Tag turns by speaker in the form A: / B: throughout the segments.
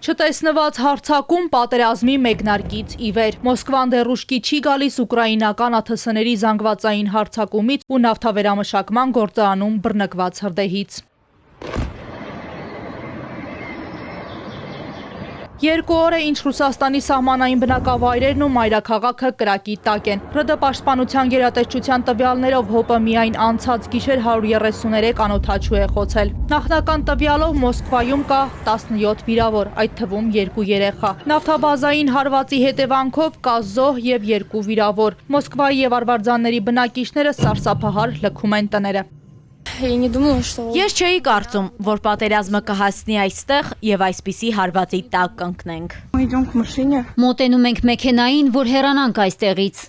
A: Չտեսնված հարձակում պատերազմի մեկնարկից ի վեր։ Մոսկվան դեռ ուշքի չի գալիս ուկրաինական ԱԹՍ-ների զանգվածային հարձակումից ու նավթավերամշակման գործարանում բռնկված հրդեհից։ Երկու օր է ինչ Ռուսաստանի սահմանային բնակավայրերն ու մայրաքաղաքը կրակի տակ են։ ՌԴ պաշտպանության գերատեսչության տվյալներով ՀՕՊ-ը միայն անցած գիշեր 133 անօդաչու է խոցել։ Նախնական տվյալով Մոսկվայում կա 17 վիրավոր, այդ թվում 2 երեխա։ Նավթաբազային հարվածի հետևանքով կա զոհ եւ 2 վիրավոր։ Մոսկվայի եւ Արվարձանների բնակիչները սարսափահար լքում են տները։
B: Ես չէի կարծում, որ պատերազմը կհասնի այստեղ եւ այսպիսի հարվածի տակ կընկնենք։
C: Մոտենում ենք մեքենային, որ հեռանանք այստեղից։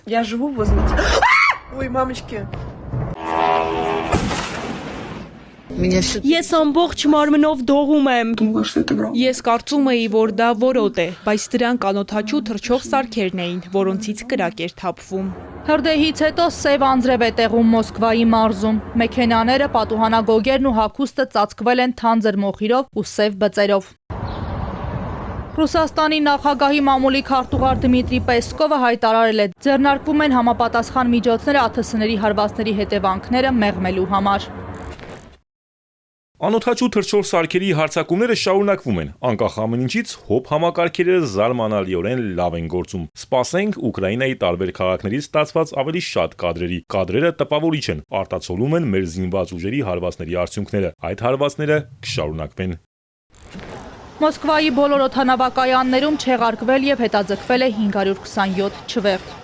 D: Ես ամբողջ մարմնով դողում եմ։ Ես կարծում էի, որ դա որոտ է, բայց դրանք անօդաչու թռչող սարքերն էին, որոնցից կրակ էր թափվում։
A: Հրդեհից հետո սև անձրև է տեղում Մոսկվայի մարզում։ Մեքենաները, պատուհանագոգերն ու հագուստը ծածկվել են թանձր մոխիրով ու սև բծերով։ Ռուսաստանի նախագահի մամուլի քարտուղար Դմիտրի Պեսկովը հայտարարել է, ձեռնարկվում են համապատասխան միջոցներ ԱԹՍ-ների հարվածների հետևանքները մեղմելու համար։
E: Անօդաչու թռչող սարքերի հարձակումները շարունակվում են, անկախ ամեն ինչից ՀՕՊ համակարգերը զարմանալիորեն լավ են գործում։ Սպասենք Ուկրաինայի տարբեր քաղաքներից ստացված ավելի շատ կադրերի։ Կադրերը տպավորիչ են, արտացոլում են մեր զինված ուժերի հարվածների արդյունքները։ Այդ հարվածները կշարունակվեն։
A: Մոսկվայի բոլոր օդանավակայաններում չեղարկվել եւ հետաձգվել է 527 չվերթ։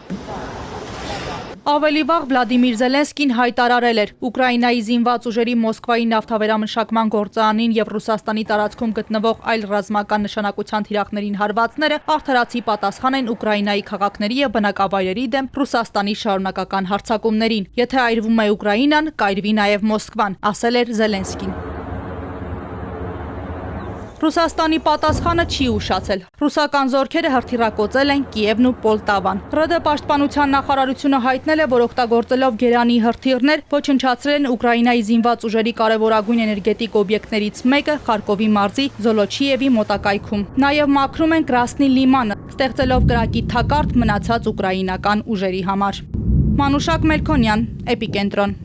A: Ավելի վաղ Վլադիմիր Զելենսկին հայտարարել էր, Ուկրաինայի զինված ուժերի Մոսկվայի նավթավերամշակման գործարանին եւ Ռուսաստանի տարածքում գտնվող այլ ռազմական նշանակության թիրախներին հարվածները արդարացի պատասխան են Ուկրաինայի քաղաքների եւ բնակավայրերի դեմ Ռուսաստանի շարունակական հարձակումներին։ Եթե այրվում է Ուկրաինան, կայրվի նաեւ Մոսկվան, ասել էր Զելենսկին։ Ռուսաստանի պատասխանը չի ուշացել։ Ռուսական զորքերը հրթիռակոծել են Կիևն ու Պոլտավան։ ՌԴ պաշտպանության նախարարությունը հայտնել է, որ օգտագործելով Գերանի հրթիռներ ոչնչացրել են Ուկրաինայի զինված ուժերի կարևորագույն էներգետիկ օբյեկտներից մեկը Խարկովի մարզի Զոլոչիևի մոտակայքում։ Նաև մաքրում են Կրասնի լիմանը, ստեղծելով կրակի թակարդ մնացած ուկրաինական ուժերի համար։ Մանուշակ Մելքոնյան, Էպիկենտրոն։